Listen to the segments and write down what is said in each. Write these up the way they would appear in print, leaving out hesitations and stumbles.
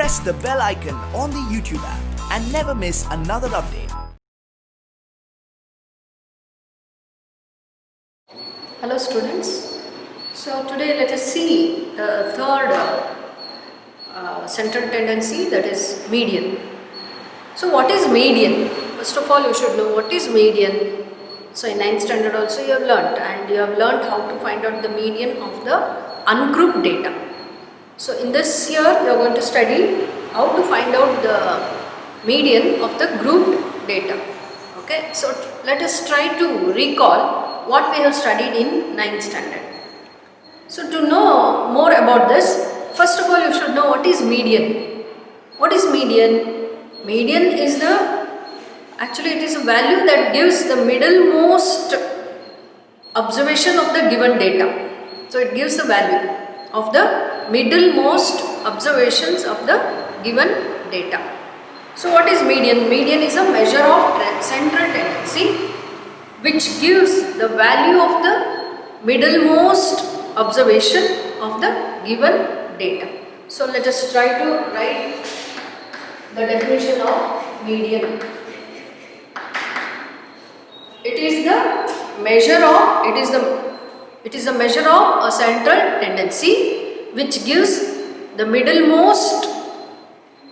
press the bell icon on the YouTube app and never miss another update. Hello students. So today let us see the third central tendency, that is median. So what is median? First of all you should know what is median. So in 9th standard also you have learnt, and you have learnt how to find out the median of the ungrouped data. So in this year you are going to study how to find out the median of the grouped data. Okay, so let us try to recall what we have studied in 9th standard. So to know more about this, first of all you should know what is median. What is median? Median is actually it is a value that gives the middlemost observation of the given data. So it gives the value of the middlemost observations of the given data. So what is median? Median is a measure of central tendency which gives the value of the middlemost observation of the given data. So let us try to write the definition of median. It is the measure of a central tendency which gives the middlemost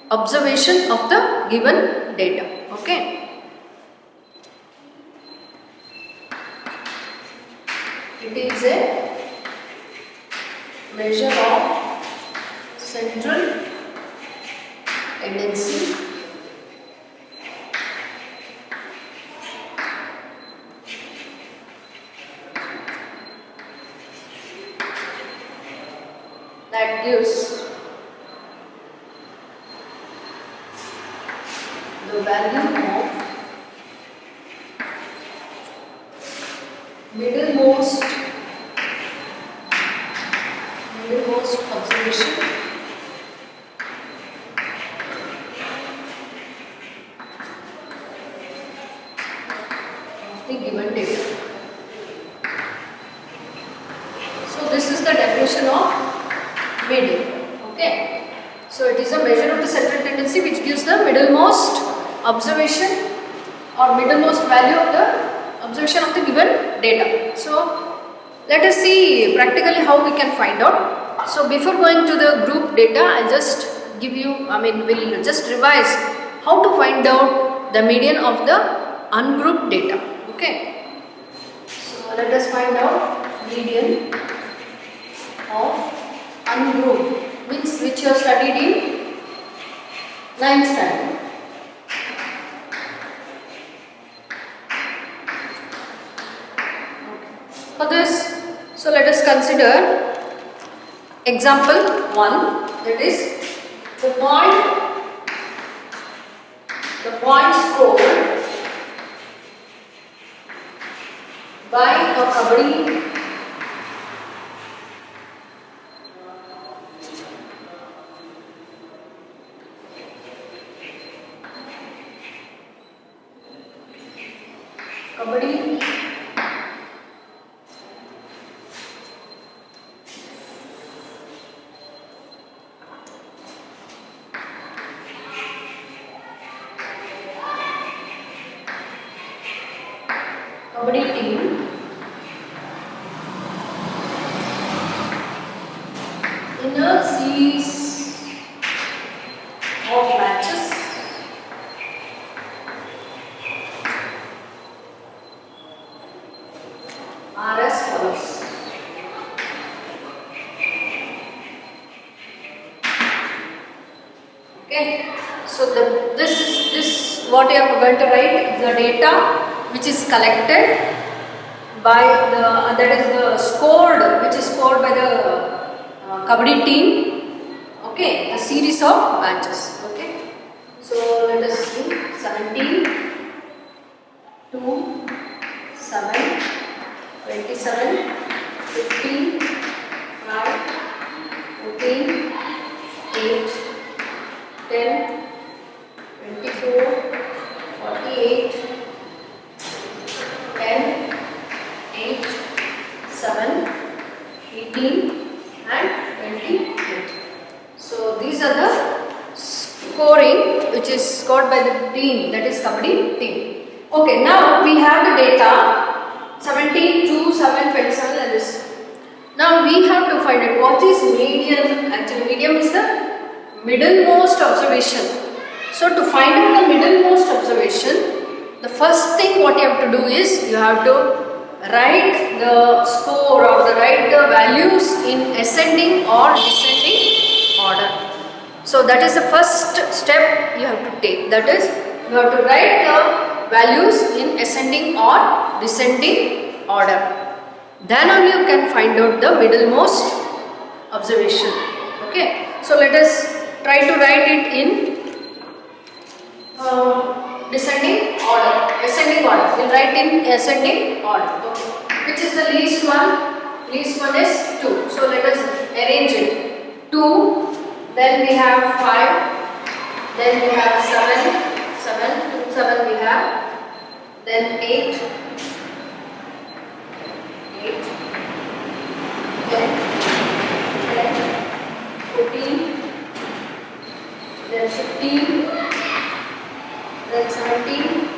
observation of the given data. Okay. It is a measure of central tendency that gives the value of middlemost observation of the given data. So this is the definition of median. Okay. So it is a measure of the central tendency which gives the middlemost observation or middlemost value of the observation of the given data. So let us see practically how we can find out. So before going to the group data, I'll just give you, we'll just revise how to find out the median of the ungrouped data. Okay. So let us find out median of ungrouped, which you have studied in 9th standard. For this, so let us consider example 1, that is the point scored by a Kabaddi team in a series of matches are as follows. Okay, so this what I am going to write, the data which is collected by the, that is the scored, which is scored by the Kabaddi team. Okay, a series of matches. Okay, so let us see 17, 2, 7, 27, 15, 5, 14, 8, 10, 24, 48, 10, 8, 7, 18 and 28. So these are the Kabaddi team. Okay, now we have the data 17, 2, 7, 27 and this. Now we have to find out what is median. Actually, median is the middlemost observation. So to find out the middlemost observation, the first thing what you have to do is you have to write the score or write the values in ascending or descending order. So that is the first step you have to take. That is, you have to write the values in ascending or descending order. Then only you can find out the middlemost observation. Okay. So let us try to write it in descending order, ascending order. We'll write in ascending order. Okay. Which is the least one? Least one is 2. So let us arrange it. 2, then we have 5, then we have 7, 2, 7 we have, then 8, 10, 14, then 15, then 17,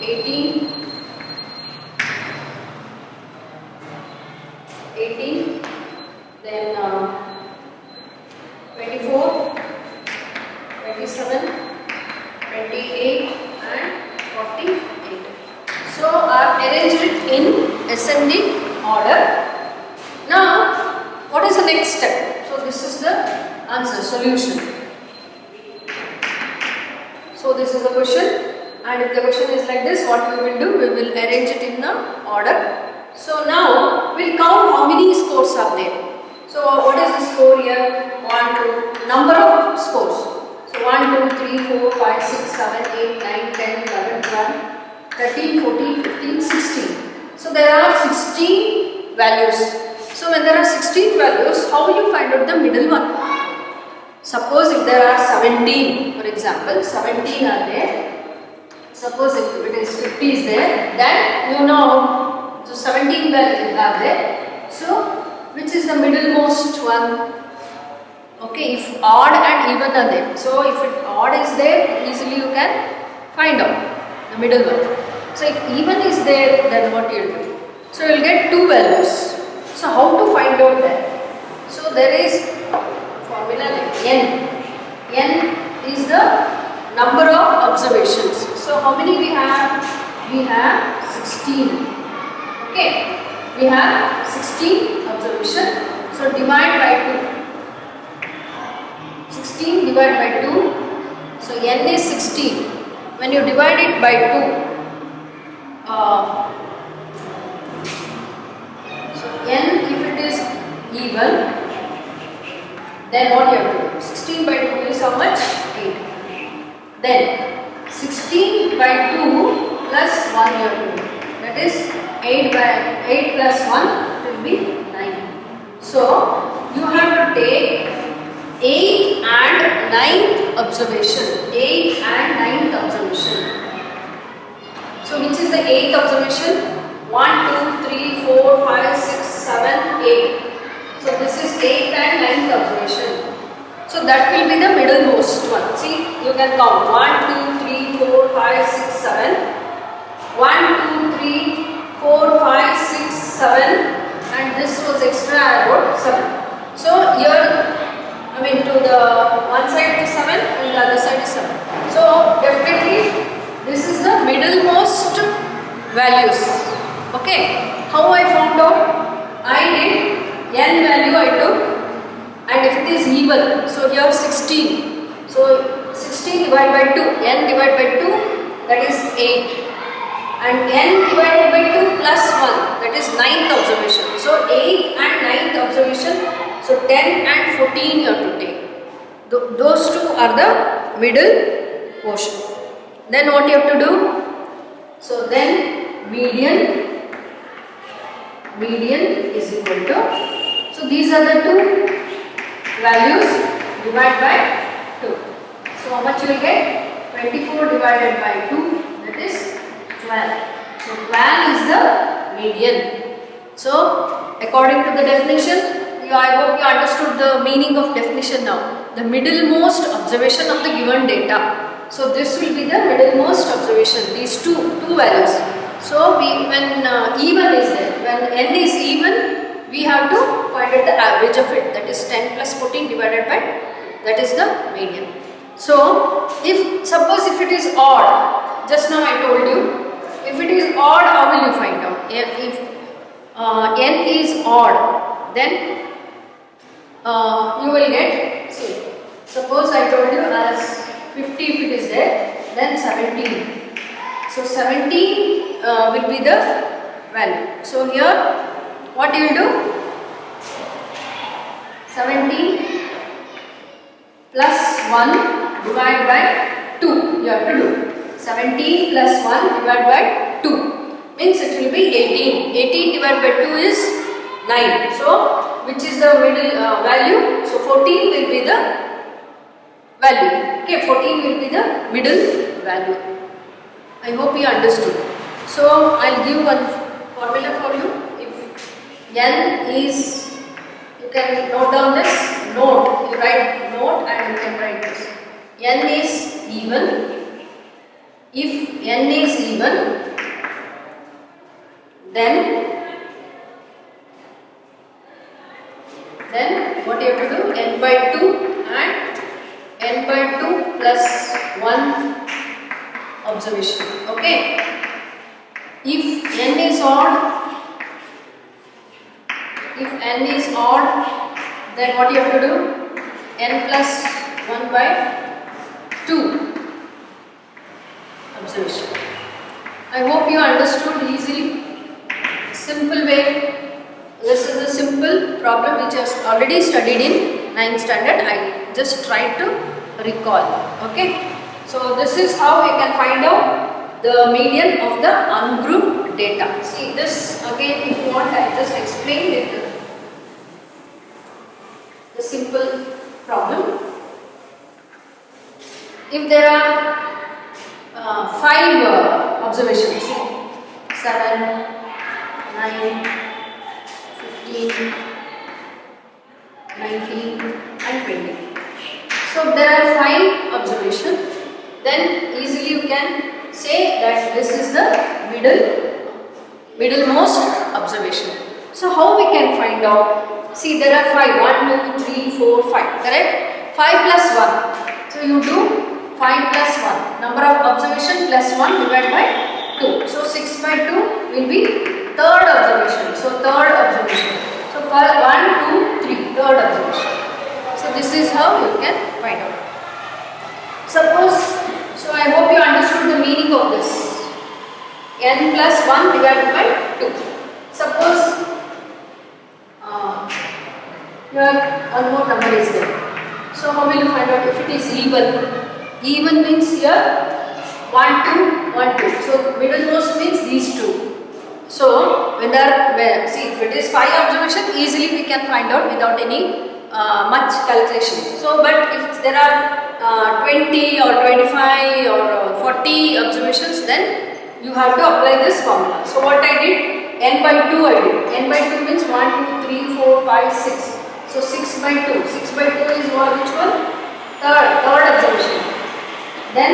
18, then 24, 27, 28 and 48. So I have arranged it in ascending order. Now what is the next step? So this is the answer, solution. So this is the question, and if the question is like this, what we will do? We will arrange it in the order. So now we'll count how many scores are there. So what is the score here? 1, 2, number of scores. So 1, 2, 3, 4, 5, 6, 7, 8, 9, 10, 11, 12, 13, 14, 15, 16. So there are 16 values. So when there are 16 values, how will you find out the middle one? Suppose if there are 17, for example, 17 are there. Suppose if it is 50 is there, then you know. So 17 values are there. So which is the middlemost one? Okay, if odd and even are there. So if it odd is there, easily you can find out the middle one. So if even is there, then what you will do? So you will get 2 values. So how to find out that? So there is formula like n. N is the number of observations. So how many we have? We have 16. Okay, we have 16 observation. So divide by 2. 16 divided by 2. So n is 16. When you divide it by 2, so n if it is even, then what you have to do? 16 by 2 is how much? 8. Then 16 by 2 plus 1 you have to do. That is 8 plus 1 will be 9. So you have to take 8th and 9th observation. 8th and 9th observation. So which is the 8th observation? 1, 2, 3, 4, 5, 6, 7, 8. So this is 8th and 9th observation. So that will be the middlemost one. See, you can count 1, 2, 3, 4, 5, 6, 7. 1, 2, 3, 4, 5, 6, 7, and this was extra I wrote 7. So here, I mean to the one side is 7 and the other side is 7. So definitely this is the middlemost values. Okay, how I found out? I did n value I took, and if it is even, so here 16. So 16 divided by 2, n divided by 2, that is 8. And n divided by 2 plus 1, that is 9th observation. So 8th and 9th observation, so 10 and 14 you have to take. Those two are the middle portion. Then what you have to do? So then median is equal to, so these are the two values, divide by 2. So how much you will get? 24 divided by 2, that is 12. So 12 is the median. So according to the definition, I hope you understood the meaning of definition now. The middlemost observation of the given data. So this will be the middlemost observation, these two values. So when even is there, when n is even, we have to find out the average of it, that is 10 plus 14 divided by 2, that is the median. So suppose if it is odd, just now I told you, if it is odd, how will you find out? If n is odd, then you will get, see, suppose I told you as 50 if it is there, then 17. So 17 will be the value. So here what you will do? 17 plus 1 divided by 2 you have to do. 17 plus 1 divided by 2 means it will be 18. 18 divided by 2 is 9. So which is the middle value? So 14 will be the value. Okay, 14 will be the middle value. I hope you understood. So I'll give one formula for you. If n is, you can note down this note. You write note and you can write this. N is even. If n is even, then what you have to do? N by 2 and n by 2 plus 1 observation. Okay. If n is odd, then what you have to do? N plus 1 by 2 observation. I hope you understood easily. Simple way. This is a simple problem which I have already studied in 9th standard. I just tried to recall. Okay. So this is how we can find out the median of the ungrouped data. See this again, if you want, I just explained it. The simple problem. If there are 5 observations, 7, 9, 15, 19 and 20. So if there are 5 observations, then easily you can say that this is the middlemost observation. So how we can find out? See, there are 5, 1, 2, 3, 4, 5, correct? 5 plus 1. So you do 5 plus 1. Number of observation plus 1 divided by 2. So 6 by 2 will be third observation. So third observation. So 1, 2, 3, third observation. So this is how you can find out. Suppose, so I hope you understood the meaning of this. N plus 1 divided by 2. Suppose here one more number is there. So how will you find out if it is even? Even means here 1, 2, 1, 2. So middlemost means these two. So when there are, see, if it is 5 observation, easily we can find out without any much calculation. So but if there are 20 or 25 or 40 observations, then you have to apply this formula. So what I did? N by 2 I did. N by 2 means 1, 2, 3, 4, 5, 6. So 6 by 2. 6 by 2 is what? Which one? Third observation. Then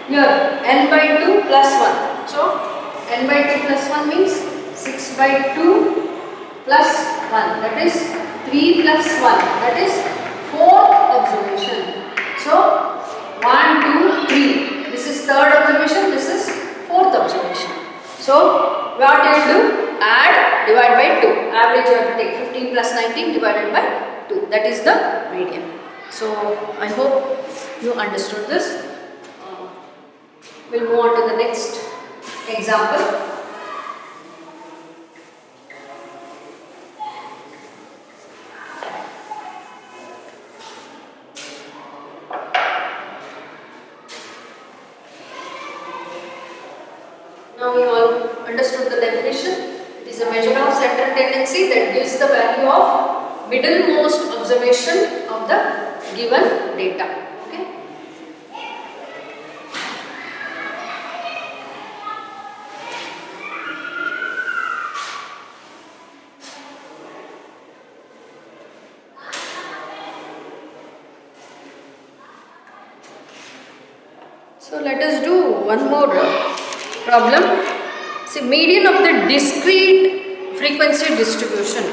here n by 2 plus 1. So n by 2 plus 1 means 6 by 2 plus 1. That is 3 plus 1. That is 4th observation. So 1, 2, 3. This is third observation. This is 4th observation. So what you will do? Add, divide by 2. Average you have to take 15 plus 19 divided by 2. That is the median. So I hope you understood this. We'll move on to the next example. Now you all understood the definition. It is a measure of central tendency that gives the value of middlemost observation of the given data. Okay. So let us do one more problem. See, median of the discrete frequency distribution.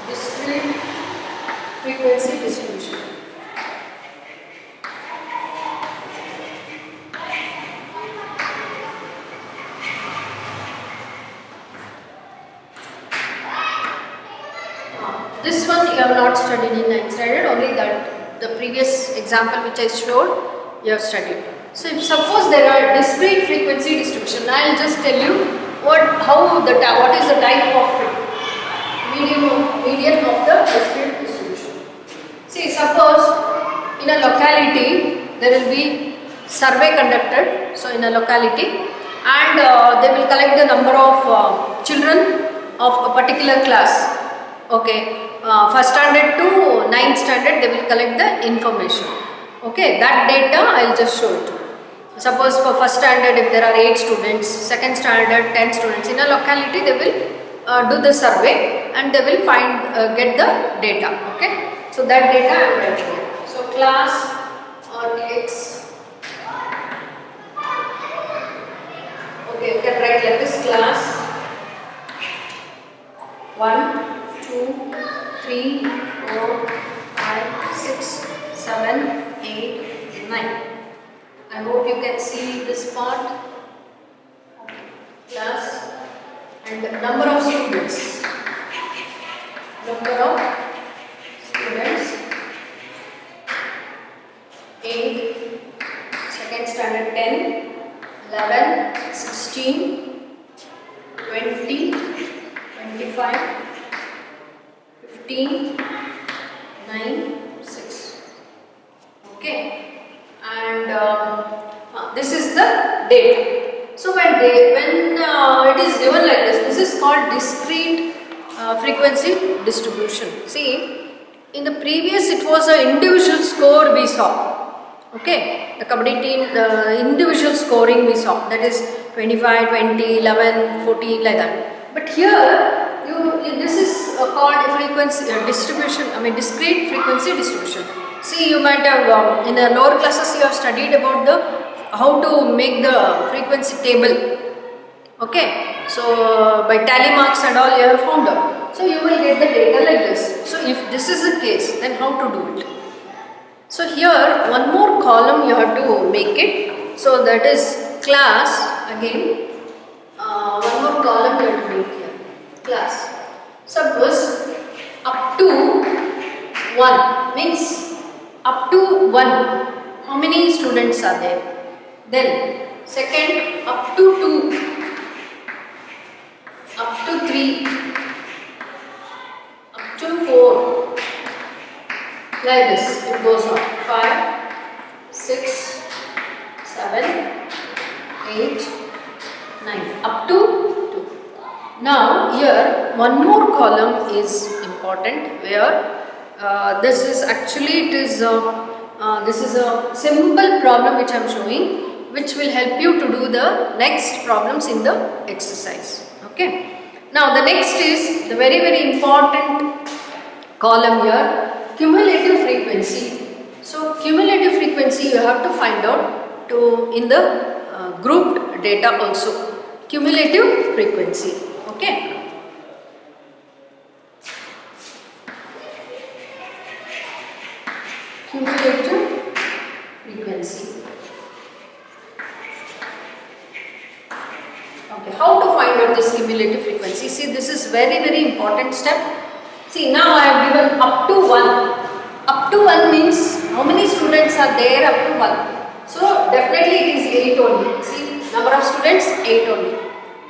Discrete frequency distribution. This one you have not studied in 9th standard, only that the previous example which I showed you have studied. So if suppose there are discrete frequency distribution, I will just tell you what is the type of median of the discrete distribution. See, suppose in a locality there will be survey conducted, so in a locality, and they will collect the number of children of a particular class. Okay, first standard to 9th standard they will collect the information. Okay, that data I will just show it. Suppose for first standard if there are 8 students, second standard 10 students, in a locality they will do the survey and they will get the data. Okay, so that data I am writing here. So class or X. Okay, you can write like this: class 1, 2, 3, 4, 5, 6, 7, 8, 9. I hope you can see this part. Class and number of students. Number of students 8, second standard 10, 11, 16, 20, 25, 15, 9, 6. Okay, and this is the date. So when it is given like this is called discrete frequency distribution. See, in the previous it was an individual score we saw. Okay, the kabaddi team, the individual scoring we saw, that is 25, 20, 11, 14, like that. But here this is called frequency distribution, discrete frequency distribution. See, you might have in the lower classes you have studied about how to make the frequency table. Okay, so by tally marks and all you have found out. So you will get the data like this. So if this is the case, then how to do it? So here one more column you have to make it. So that is class again. One more column you have to make here. Class. Suppose up to 1 means up to 1. How many students are there? Then second, up to 2, up to 3, up to 4. Like this it goes on. 5, 6, 7, 8, 9, up to 2. Now here one more column is important, where this is actually this is a simple problem which I am showing, which will help you to do the next problems in the exercise. Okay. Now the next is the very important column here, cumulative frequency. So cumulative frequency you have to find out in the grouped data also. Cumulative frequency. Okay. Cumulative frequency. Okay, how to find out this cumulative frequency? See, this is very important step. See, now I have given up to 1. Up to 1 means how many students are there up to 1? So definitely it is 8 only. See, number of students 8 only.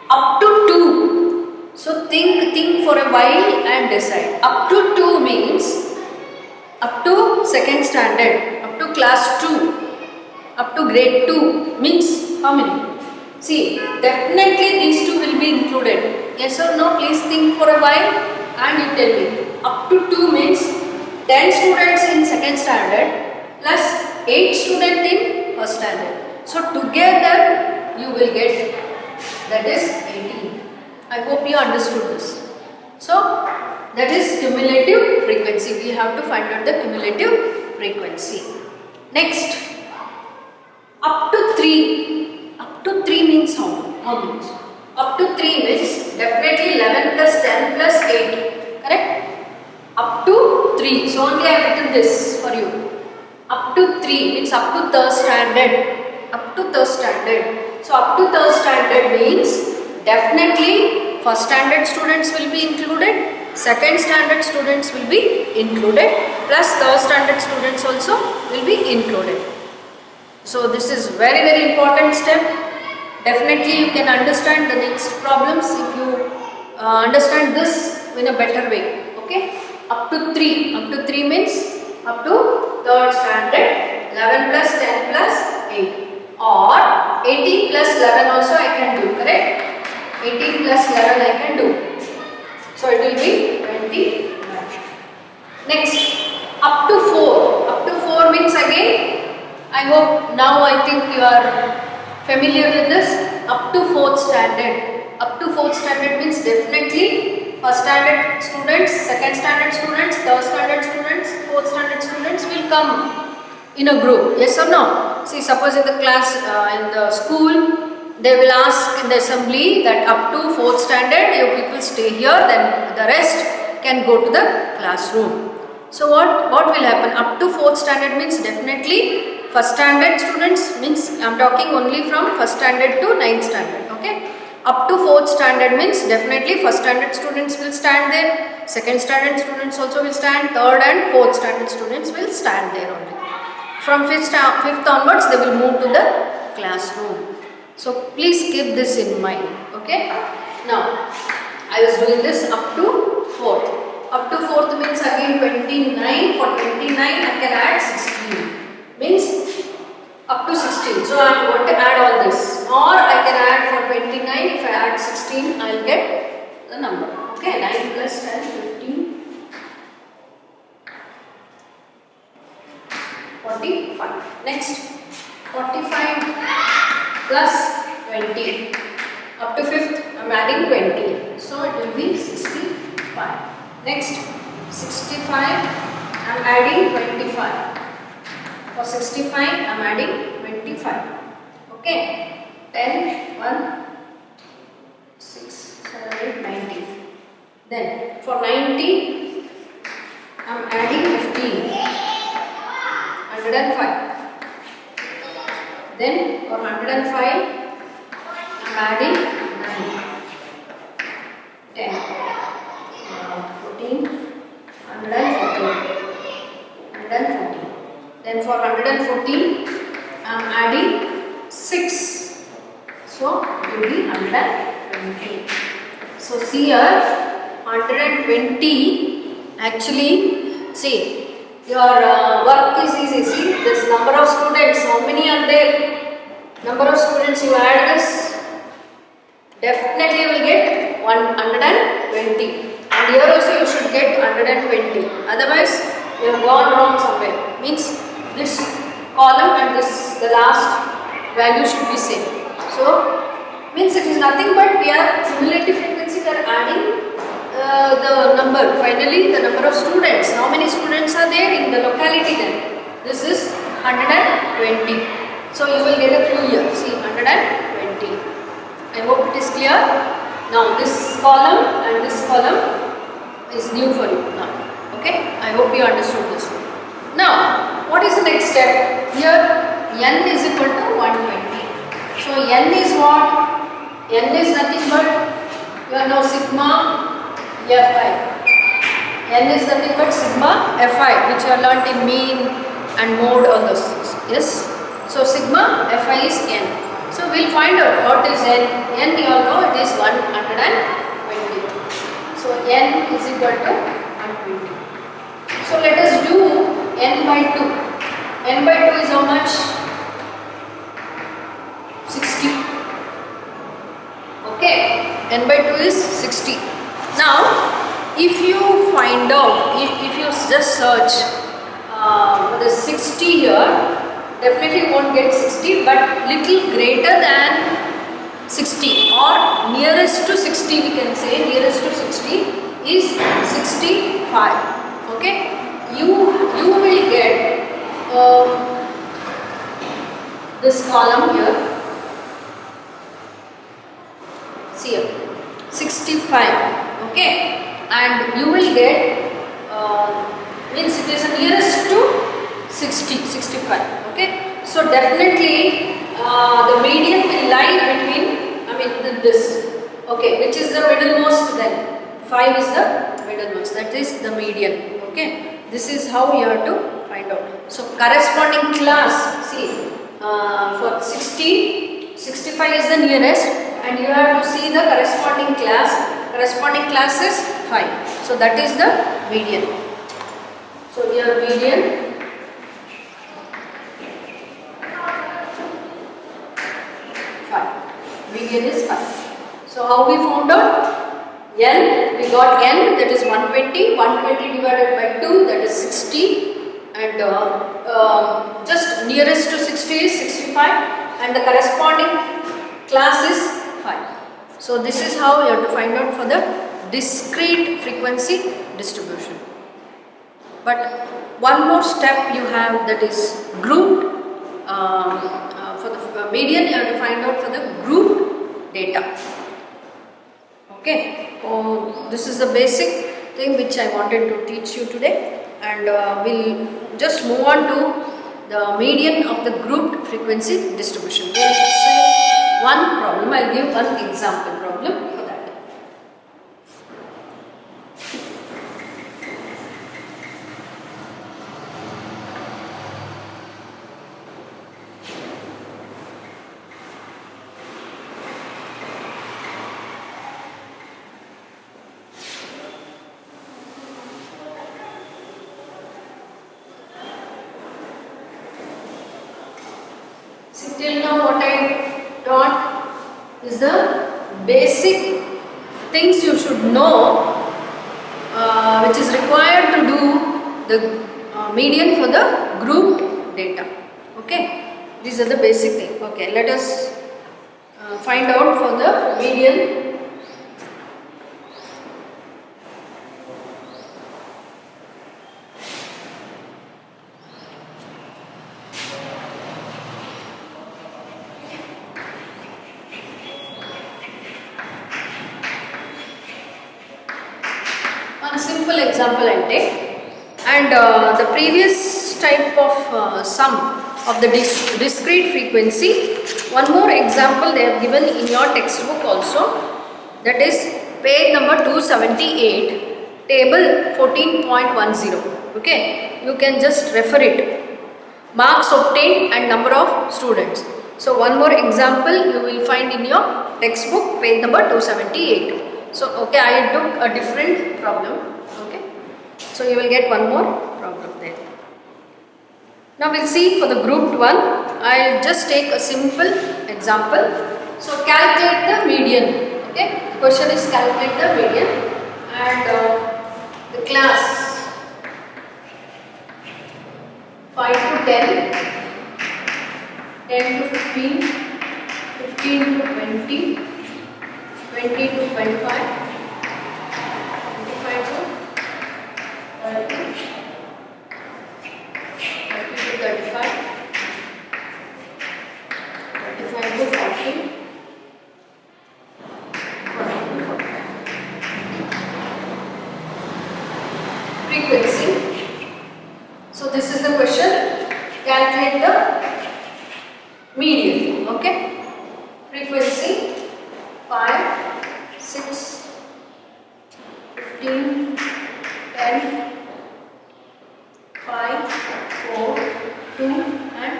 Up to 2. So think for a while and decide. Up to 2 means up to second standard, up to class 2, up to grade 2 means how many? See, definitely these two will be included. Yes or no? Please think for a while and you tell me. Up to 2 means 10 students in second standard plus 8 students in first standard. So together you will get, that is 18. I hope you understood this. So that is cumulative frequency. We have to find out the cumulative frequency. Next, up to 3. Up to 3 means how much? Up to 3 means definitely 11 plus 10 plus 8. Correct? Up to 3. So only I have written this for you. Up to 3 means up to third standard. Up to third standard. So up to third standard means definitely first standard students will be included, second standard students will be included, plus third standard students also will be included. So this is very important step. Definitely you can understand the next problems if you understand this in a better way. Okay, up to 3. Up to 3 means up to third standard, 11 plus 10 plus 8, or 18 plus 11 also I can do, correct? 18 plus 11 I can do. So it will be 21. Next, up to 4. Up to 4 means again, I hope now I think you are familiar with this. Up to 4th standard. Up to 4th standard means definitely first standard students, second standard students, third standard students, fourth standard students will come in a group. Yes or no? See, suppose in the class, in the school, they will ask in the assembly that up to 4th standard you people stay here, then the rest can go to the classroom. So what will happen? Up to 4th standard means definitely first standard students, means I am talking only from first standard to 9th standard. Okay. Up to 4th standard means definitely first standard students will stand there, second standard students also will stand, third and 4th standard students will stand there only. From 5th onwards they will move to the classroom. So please keep this in mind. Okay. Now I was doing this up to 4th. Up to 4th means again 29. For 29 I can add 16. Means up to 16. So I am going to add all this. Or I can add for 29. If I add 16, I will get the number. Okay. 9 plus 10, 15. 45. Next, 45 plus 20. Up to 5th, I am adding 20. So it will be 65. Next, 65, I am adding 25. For 65, I am adding 25. Okay. 10, 1, 6, 7, 8, 90. Then for 90, I am adding 15. 105. Then for 105, I am adding 9, 10, 14, 114, 114. Then for 114, I am adding 6. So it will be 120. So see here, 120 actually, see. Your work is easy. See this number of students, how many are there? Number of students, you add this, definitely you will get 120. And here also you should get 120. Otherwise you have gone wrong somewhere. Means this column and this, the last value should be same. So means it is nothing but we are cumulative frequency, we are adding the number, finally the number of students. How many students are there in the locality then? This is 120. So you will get a clue here. See, 120. I hope it is clear. Now this column and this column is new for you now. Okay. I hope you understood this. Now what is the next step? Here n is equal to 120. So n is what? N is nothing but you know sigma Fi. N is nothing but sigma Fi, which you have learnt in mean and mode, all those things. Yes. So sigma Fi is n. So we will find out what is n. N you all know it is 120. So n is equal to 120. So let us do n by 2. N by 2 is how much? 60. Okay. N by 2 is 60. Now, if you find out, if you just search the 60 here, definitely you won't get 60, but little greater than 60 or nearest to 60, we can say nearest to 60 is 65. Okay, you will get this column here. See here, 65. Okay, and you will get means it is nearest to 65. Okay, so definitely the median will lie between, I mean this. Okay, which is the middlemost then? 5 is the middlemost, that is the median. Okay, this is how you have to find out. So corresponding class, see for 60, 65 is the nearest, and you have to see the corresponding class. Corresponding class is 5. So that is the median. So here median. 5. Median is 5. So how we found out? N, we got N, that is 120. 120 divided by 2, that is 60. And just nearest to 60 is 65. And the corresponding class is 5. So this is how you have to find out for the discrete frequency distribution. But one more step you have, that is grouped. For the median you have to find out for the grouped data. Okay, this is the basic thing which I wanted to teach you today, and we'll just move on to the median of the grouped frequency distribution. We'll say one problem. I'll give one example problem for that. Till now what I taught is the basic things you should know which is required to do the median for the grouped data. Okay, these are the basic things. Okay, let us find out for the median. Simple example I'll take, and the previous type of sum of the discrete frequency, one more example they have given in your textbook also, that is page number 278, table 14.10. Okay, you can just refer it, marks obtained and number of students. So one more example you will find in your textbook, page number 278. So, okay, I took a different problem. Okay, so you will get one more problem there. Now we'll see for the grouped one. I'll just take a simple example. So calculate the median. Okay, the question is calculate the median, and the class 5 to 10, 10 to 15, 15 to 20. 20 to 25, 25 to 30, 30 to 35, 35 to 40, 40 to 45. Frequency. So this is the question. Calculate the median. Okay. Frequency 5, 6, 15, 10, 5, 4, 2 and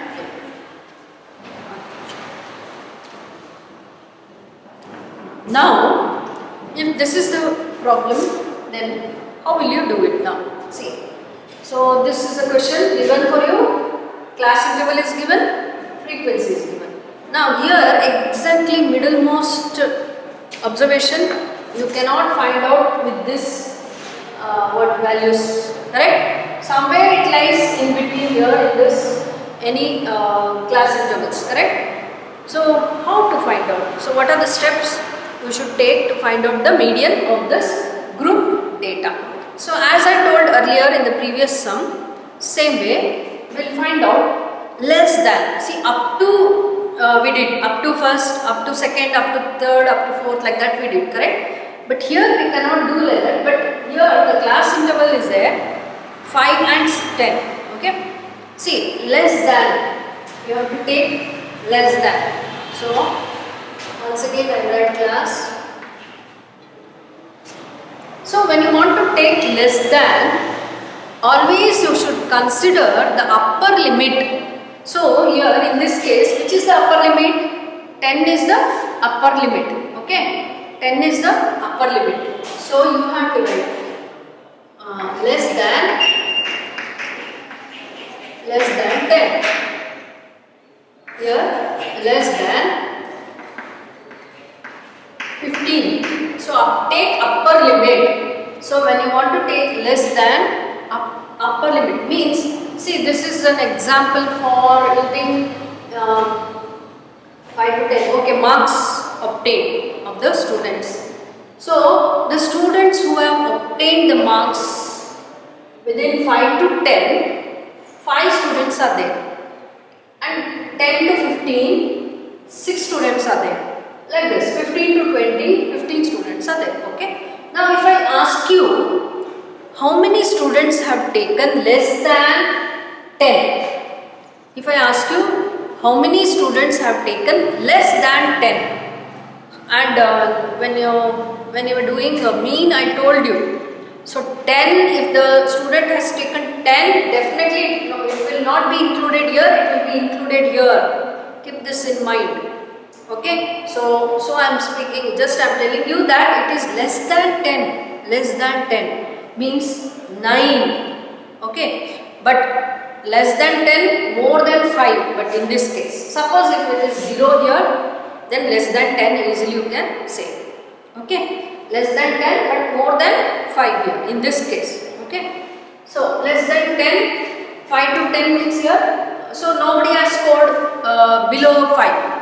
2. Now, if this is the problem, then how will you do it now? See, so this is a question given for you, class interval is given, frequency is given. Now here exactly middlemost observation you cannot find out with this what values, correct? Somewhere it lies in between here in this any class intervals, correct? So how to find out? So what are the steps we should take to find out the median of this group data? So as I told earlier in the previous sum, same way we'll find out less than. See, up to we did up to first, up to second, up to third, up to fourth, like that we did, correct? But here we cannot do like that. But here the class interval is there, 5 and 10. Okay. See, less than, you have to take less than. So once again I write class. So when you want to take less than, always you should consider the upper limit. So here in this case, which is the upper limit? 10 is the upper limit. Okay, 10 is the upper limit. So you have to write less than 10. Here less than 15. So take upper limit. So when you want to take less than upper limit means, see, this is an example for using 5 to 10. Okay, marks obtained of the students. So the students who have obtained the marks within 5 to 10, 5 students are there, and 10 to 15, 6 students are there. Like this, 15 to 20, 15 students are there. Okay. Now if I ask you, how many students have taken less than 10? If I ask you, how many students have taken less than 10? And when you were doing a mean, I told you. So 10, if the student has taken 10, definitely it will not be included here, it will be included here. Keep this in mind. Okay, so I am speaking, just I am telling you that it is less than 10. Less than 10 means 9. Okay, but less than 10, more than 5. But in this case, suppose if it is 0 here, then less than 10 easily you can say. Okay, less than 10 but more than 5 here in this case. Okay, so less than 10, 5 to 10 means here. So nobody has scored below 5.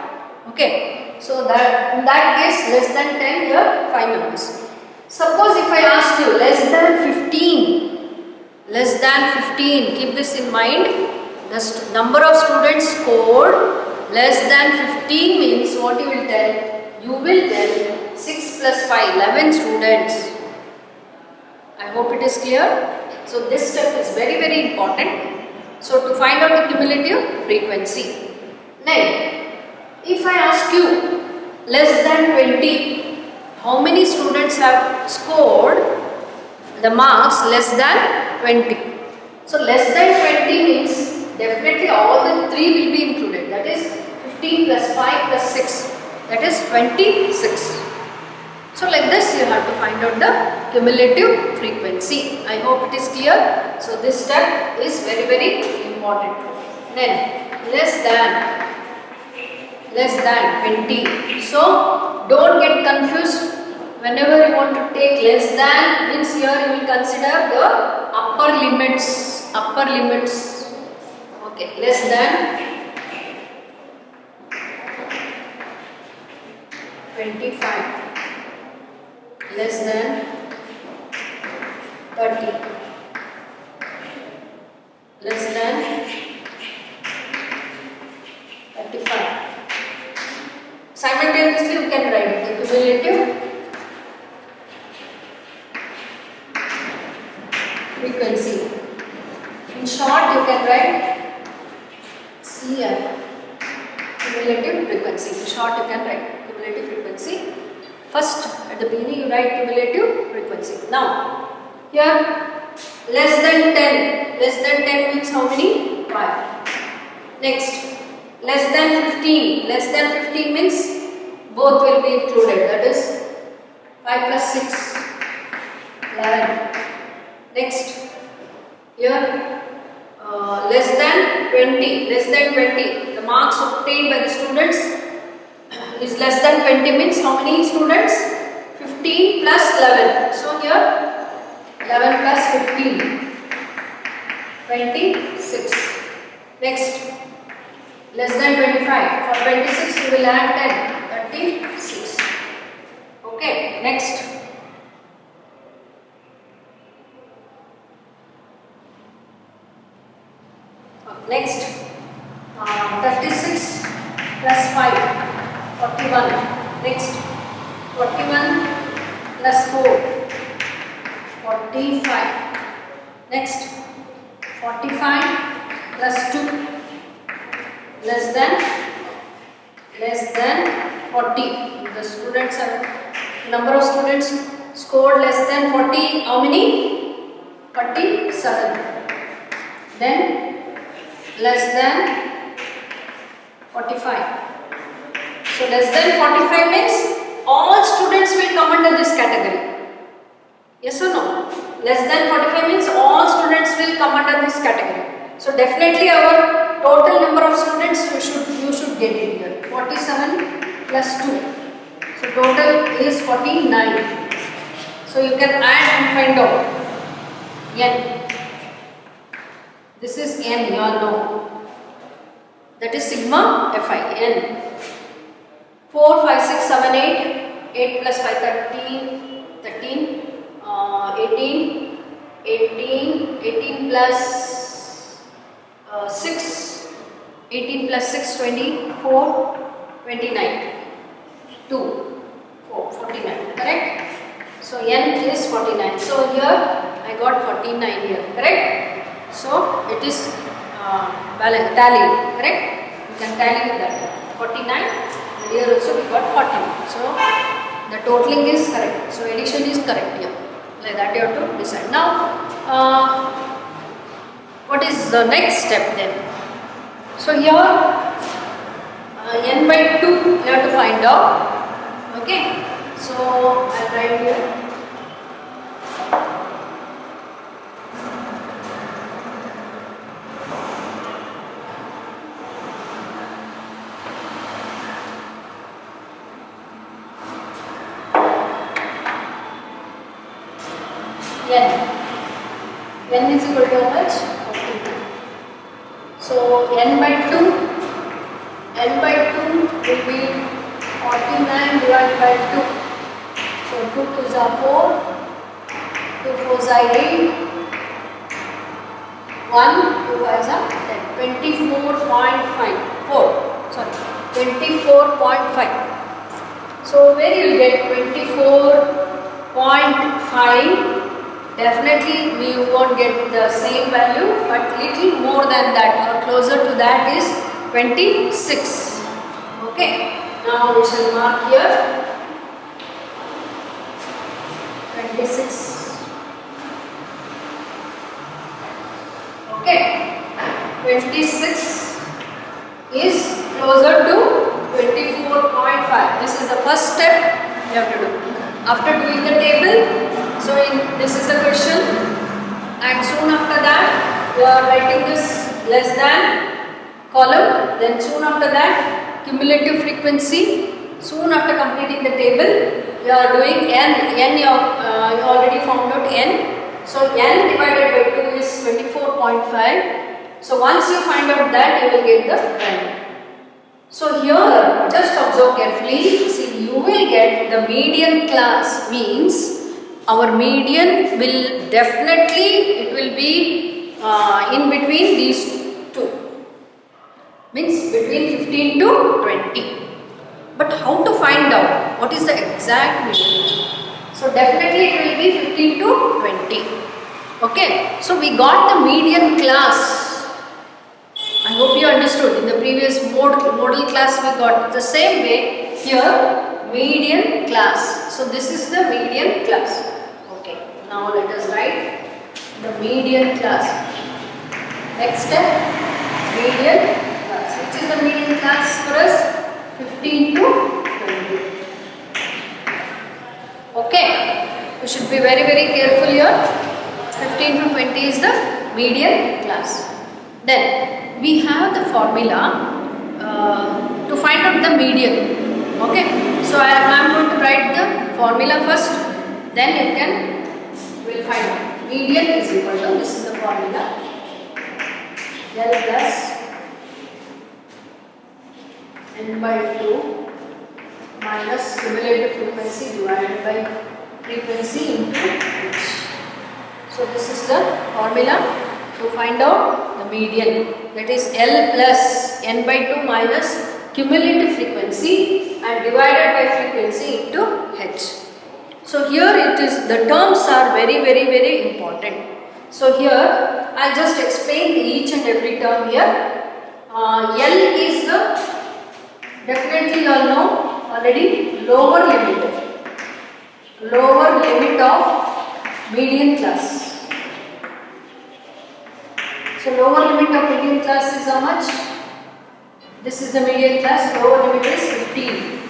Okay, so that in that case less than 10 here 5 members. Suppose if I ask you less than 15, less than 15, keep this in mind. The number of students scored less than 15 means what you will tell? You will tell 6 plus 5, 11 students. I hope it is clear. So this step is very, very important. So to find out the cumulative frequency. Then if I ask you less than 20, how many students have scored the marks less than 20? So less than 20 means definitely all the 3 will be included. That is 15 plus 5 plus 6. That is 26. So like this you have to find out the cumulative frequency. I hope it is clear. So this step is very, very important. Then less than 20. So don't get confused. Whenever you want to take less than means here you will consider the upper limits. Okay, less than 25, less than 30, less than 35. Simultaneously you can write the cumulative frequency. In short you can write CF, cumulative frequency. In short you can write cumulative frequency. First at the beginning you write cumulative frequency. Now here less than 10 means how many? 5. Next less than 15 means both will be included, that is 5 plus 6, 11. Next here less than 20, the marks obtained by the students is less than 20 means how many students? 15 plus 11. So here 11 plus 15, 26. Next less than 25. For 26 we will add 10, 36. Okay, next. Next, 36 plus 5, 41. Next, 41 plus 4, 45. Next, 45 plus 2 less than 40. The students have number of students scored less than 40. How many? 47. Then less than 45. So less than 45 means all students will come under this category. Yes or no? Less than 45 means all students will come under this category. So definitely our total number of students you should get it here. 47 plus 2. So total is 49. So you can add and find out. N. This is N, you all know. That is sigma Fi, N. 4, 5, 6, 7, 8. 8 plus 5, 13. 18 plus 6. 18 plus 6, 24. 29. 2. 4, 49. Correct? So N is 49. So here I got 49 here. Correct? So it is tally, correct? You can tally with that. 49 and here also we got 41. So the totaling is correct. So addition is correct here. Like that you have to decide. Now what is the next step then? So here n by 2 you have to find out. Okay. So I'll write here. N is equal to how much? 42. So n by 2 will be 49 divided by 2. So 2 2s are 4, 2 4s are 8, 1 2 5s are 10. 24.5. So where you will get 24.5? Definitely we won't get the same value, but little more than that or closer to that is 26. Okay. Now we shall mark here 26. Okay. 26 is closer to 24.5. This is the first step you have to do. After doing the table, so this is the question, and soon after that you are writing this less than column, then soon after that cumulative frequency. Soon after completing the table you are doing n you already found out n. So n divided by 2 is 24.5. So once you find out that, you will get the value. So here just observe carefully. See, you will get the median class, means our median will definitely, it will be in between these two, means between 15 to 20. But how to find out what is the exact median? So definitely it will be 15 to 20. Okay, so we got the median class. I hope you understood. In the previous model class we got the same way. Here median class. So this is the median class. Okay, now let us write the median class. Next step, median class. Which is the median class for us? 15 to 20. Okay, we should be very careful here. 15 to 20 is the median class. Then we have the formula to find out the median. Okay, so I am going to write the formula first, then you will find out. Median is equal to, this is the formula, L plus n by 2 minus cumulative frequency divided by frequency into h. So this is the formula to find out the median, that is L plus n by 2 minus cumulative frequency and divided by frequency into h. So here it is, the terms are very important. So here I'll just explain each and every term here. L is the, definitely you all know already, lower limit of median class. So lower limit of median class is how much? This is the median class, lower limit is 15,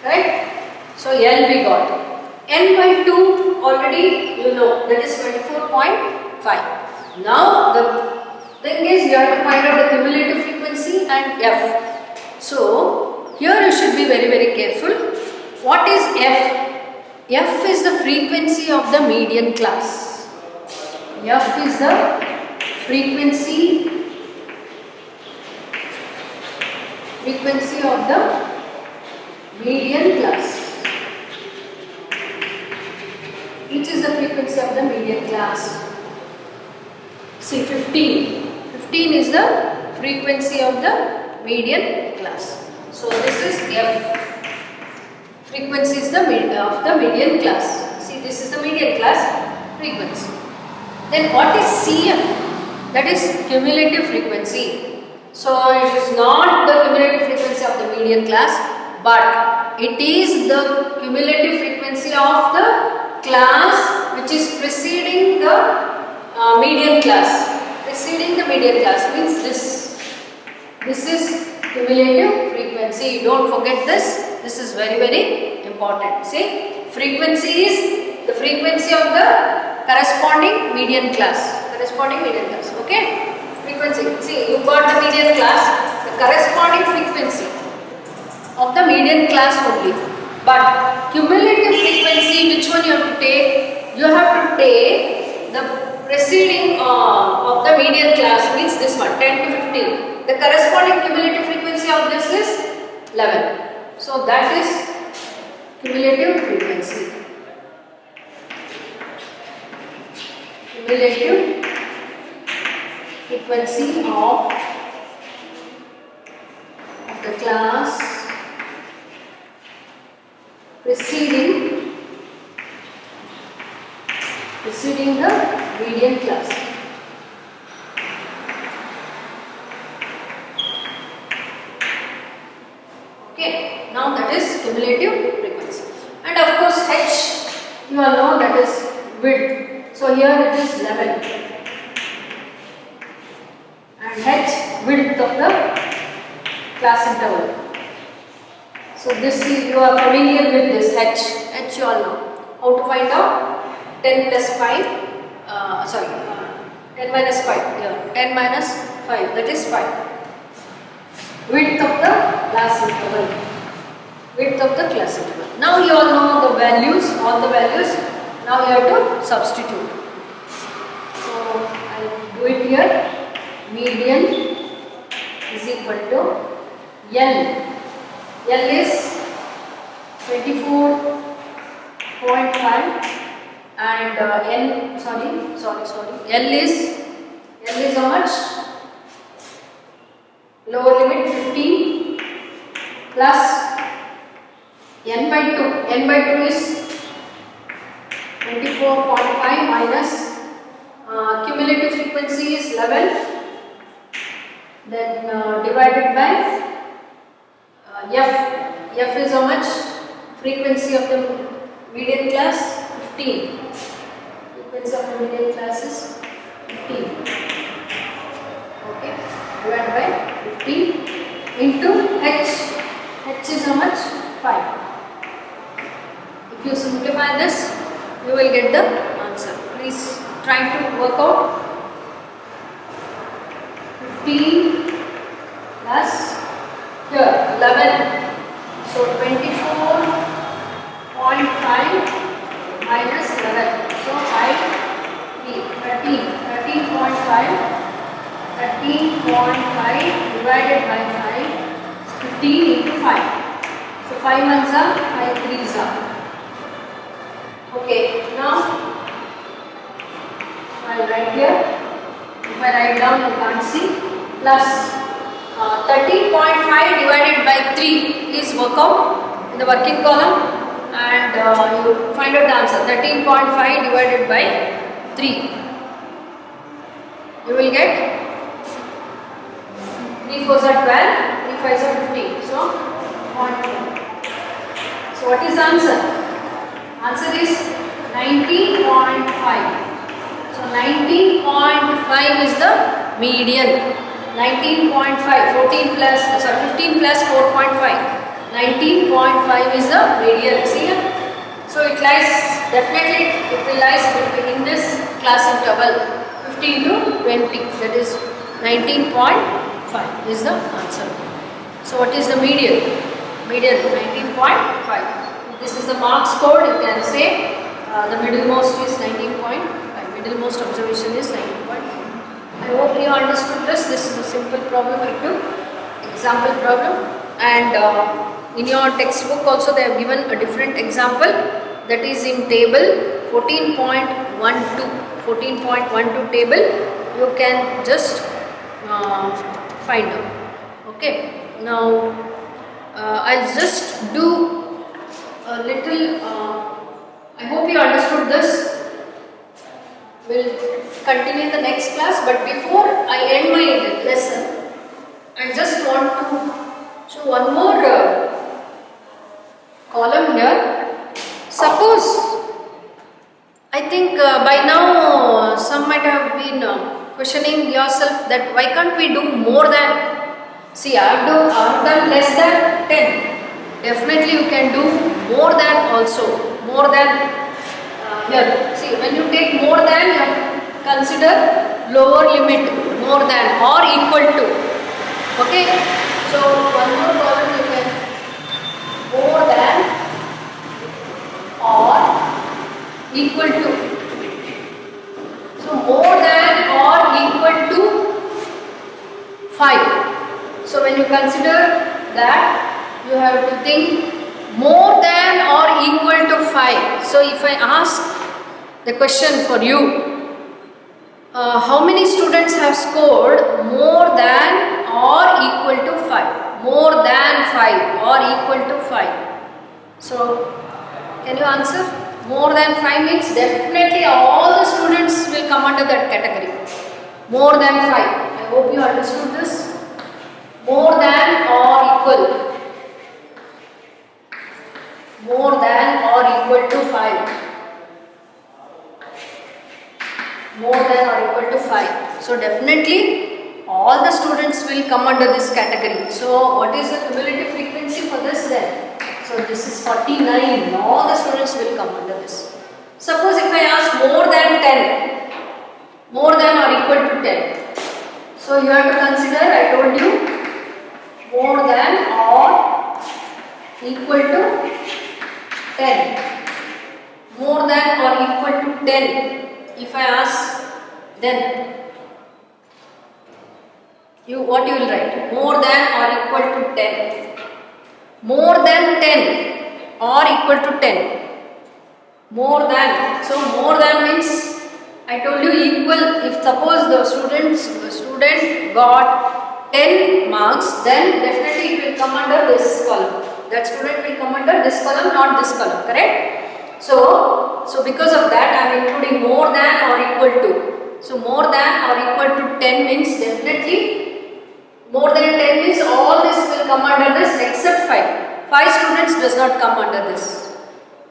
right? So L we got. N by 2 already you know, that is 24.5. Now the thing is you have to find out the cumulative frequency and F. So here you should be very careful. What is F? F is the frequency of the median class. F is the frequency of the median class. Which is the frequency of the median class? See, 15. 15 is the frequency of the median class. So this is F. Frequency is the of the median class. See, this is the median class frequency. Then what is CF? That is cumulative frequency. So it is not the cumulative frequency of the median class, but it is the cumulative frequency of the class which is preceding the median class. Preceding the median class means this is cumulative frequency. Don't forget this. This is very important. See, frequency is the frequency of the corresponding median class. Okay? Frequency. See, you got the median class, the corresponding frequency of the median class only. But cumulative frequency, which one you have to take? You have to take the preceding of the median class, means this one, 10 to 15. The corresponding cumulative frequency of this is 11. So that is cumulative frequency. Cumulative frequency of the class preceding the median class. Okay, now that is cumulative frequency. And of course H, you all know, that is width. So here it is 11. And H, width of the class interval. So this is, you are familiar with this H. H you all know. How to find out? 10 plus 5, 10 minus 5, yeah, 10 minus 5, that is 5. Width of the class interval. Width of the class interval. Now you all know the values, all the values. Now you have to substitute. So I will do it here. Median is equal to L. L is 24.5 and L is how much? Lower limit 15 plus n by 2. N by 2 is 24.5 minus cumulative frequency is 11. Then divided by F is how much? Frequency of the median class 15. Frequency of the median class is 15. Okay, divided by 15 into H. H is how much? 5. If you simplify this, you will get the answer. Please try to work out. 15 plus here 11. So 24.5 minus 11. So 13.5 divided by 5 is 15 into 5. So 5 ones are 5 threes are. Okay, now I'll write here. If I write down, you can't see. Plus 13.5 divided by 3. Please work out in the working column and you find out the answer. 13.5 divided by 3. You will get 3 4s are 12, 3 5s are 15. So 0.4. So what is the answer? Answer is 19.5. So 19.5 is the median. 19.5, 15 plus 4.5. 19.5 is the median. See here? So it lies, definitely it will lies in this class interval 15 to 20. That is 19.5 is the answer. So what is the median? Median 19.5. This is the mark scored. You can say the middlemost is 19.5. Middlemost observation is 19.5. I hope you understood this. This is a simple problem I took, example problem, and in your textbook also they have given a different example, that is in table 14.12 table. You can just find out. Okay, now I'll just do a little. I hope you understood this. We'll continue in the next class, but before I end my lesson, I just want to show one more column here. Suppose, I think by now some might have been questioning yourself that why can't we do more than, see, I have done less than 10. Definitely you can do more than also, more than here. See, when you take more than, you have to consider lower limit, more than or equal to. Okay, so one more column you can, more than or equal to. So more than or equal to 5. So when you consider that, you have to think more than or equal to 5. So if I ask the question for you, how many students have scored more than or equal to 5? More than 5 or equal to 5. So can you answer? More than 5 means definitely all the students will come under that category. More than 5. I hope you understood this. More than or equal. More than or equal to 5. More than or equal to 5. So definitely all the students will come under this category. So what is the cumulative frequency for this then? So this is 49. All the students will come under this. Suppose if I ask more than 10. More than or equal to 10. So you have to consider, I told you, more than or equal to 10. More than or equal to 10. If I ask, then what you will write? More than or equal to 10. More than 10 or equal to 10. More than. So more than means, I told you equal. If suppose the student got 10 marks, then definitely it will come under this column. That student will come under this column, not this column, correct? So because of that I am including more than or equal to. So more than or equal to 10 means definitely more than 10 means all this will come under this except 5. 5 students does not come under this.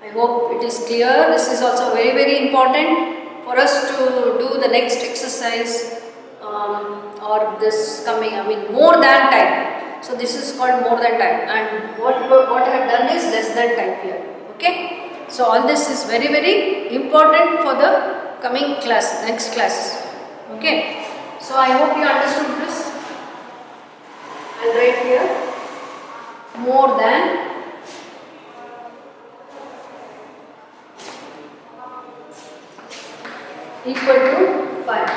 I hope it is clear. This is also very, very important for us to do the next exercise or this coming, more than type. So this is called more than type, and what I have done is less than type here. Okay. So all this is very, very important for the coming class, next classes. Okay. So I hope you understood this. I'll write here more than equal to 5.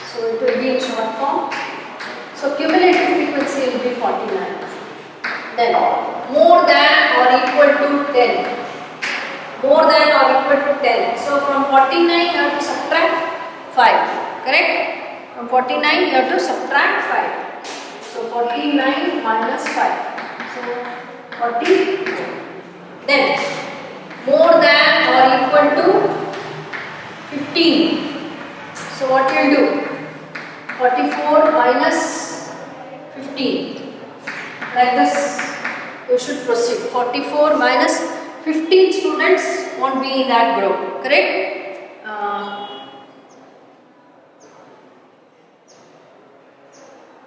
So it will be in short form. So cumulative frequency will be 49. Then more than or equal to 10. More than or equal to 10. So from 49 you have to subtract 5. Correct? From 49 you have to subtract 5. So 49 minus 5. So 40. Then more than or equal to 15. So what you will do? 44 minus 15. Like this you should proceed. 44 minus 15 students won't be in that group. Correct?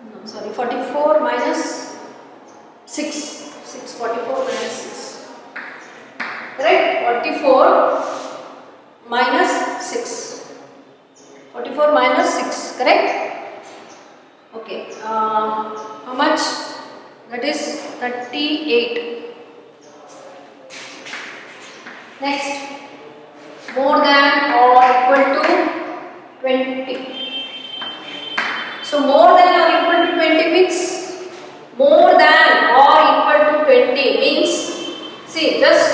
No, sorry. 44 minus 6. 44 minus 6. Correct? 44 minus 6. 44 minus 6. Correct? Okay. How much? That is 38. Next. More than or equal to 20. So more than or equal to 20 means more than or equal to 20 means, see, just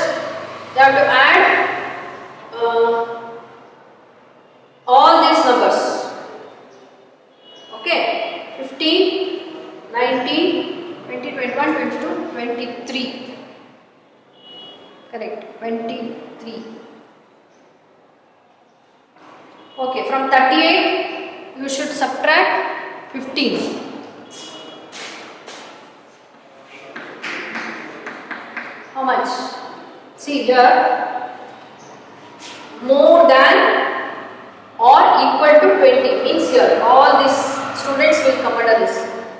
you have to add all these numbers. Okay, 15, 19, 20, 21, 22, 23. Correct, 23. Okay, from 38 you should subtract 15. How much? See here, more than or equal to 20 means here all these students will come under this.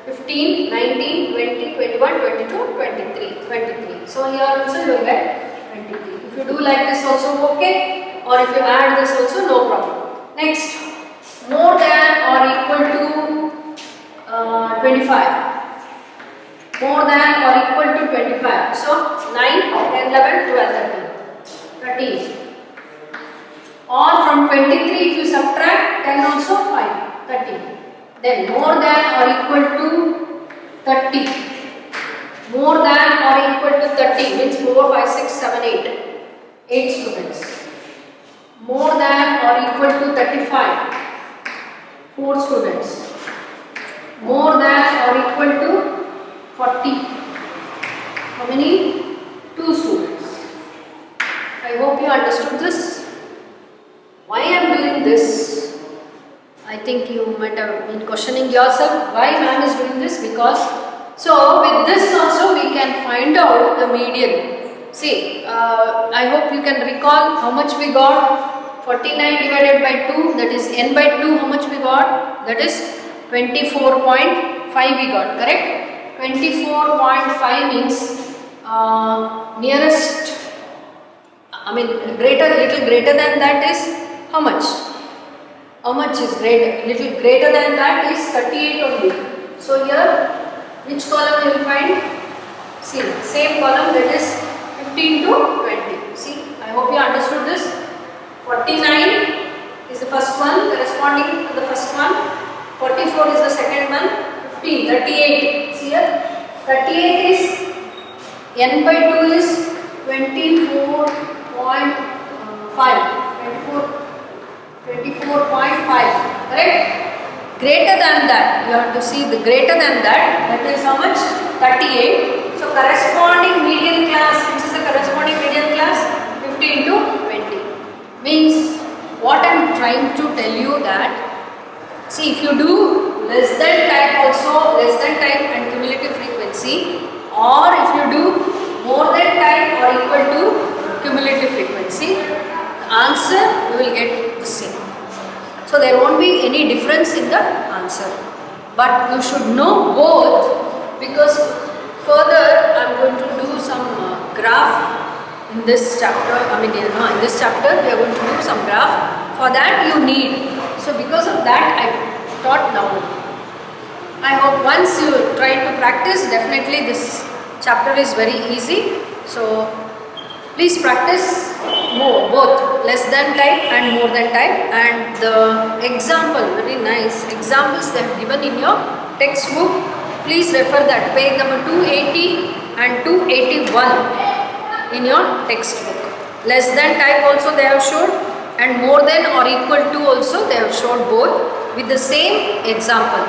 15, 19, 20, 21, 22, 23, 23. So here also you will get 23. If you do like this also okay, or if you add this also no problem. Next, more than or equal to 25. More than or equal to 25. So 9, 10, 11, 12, 13. 13. Or from 23 if you subtract 10 also fine. 13. Then more than or equal to 30. More than or equal to 30 means 4, 5, 6, 7, 8. 8 students. More than or equal to 35. 4 students. More than or equal to 40. How many? 2 students. I hope you understood this. Why I am doing this? I think you might have been questioning yourself why ma'am is doing this, because so with this also we can find out the median. See, I hope you can recall how much we got. 49 divided by 2, that is n by 2, how much we got? That is 24.5 we got, correct? 24.5 means nearest, I mean little greater than that is how much? How much is greater? Little greater than that is 38 only. So here, which column you will find? See, same column, that is 15 to 20. See, I hope you understood this. 49 is the first one, corresponding to the first one. 44 is the second one. 15, 38. See here, 38 is n by 2 is 24.5. 24.5, correct? Greater than that, you have to see the greater than that is how much? 38. So corresponding median class, which is the corresponding median class? 15 to 20. Means what I am trying to tell you that, see, if you do less than type also, less than type and cumulative frequency, or if you do more than type or equal to cumulative frequency, the answer you will get the same. So there won't be any difference in the answer. But you should know both, because further I am going to do some graph in this chapter. In this chapter we are going to do some graph. For that you need. So because of that I taught now. I hope once you try to practice, definitely this chapter is very easy. So please practice more, both less than type and more than type. And the example, very nice examples they have given in your textbook. Please refer that, page number 280 and 281 in your textbook. Less than type also they have showed, and more than or equal to also they have showed both with the same example.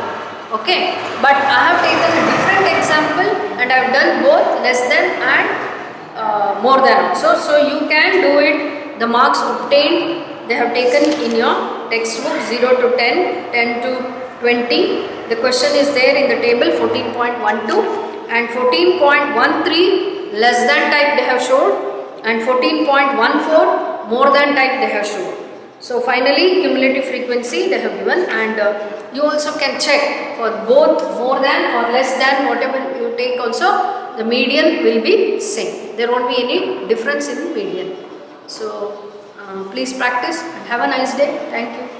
Okay, but I have taken a different example and I have done both less than and more than also. So you can do it. The marks obtained they have taken in your textbook 0 to 10, 10 to 20. The question is there in the table 14.12 and 14.13 less than type they have showed, and 14.14 more than type they have showed. So finally cumulative frequency they have given, and you also can check for both more than or less than, whatever you take also the median will be same. There won't be any difference in median. So please practice and have a nice day. Thank you.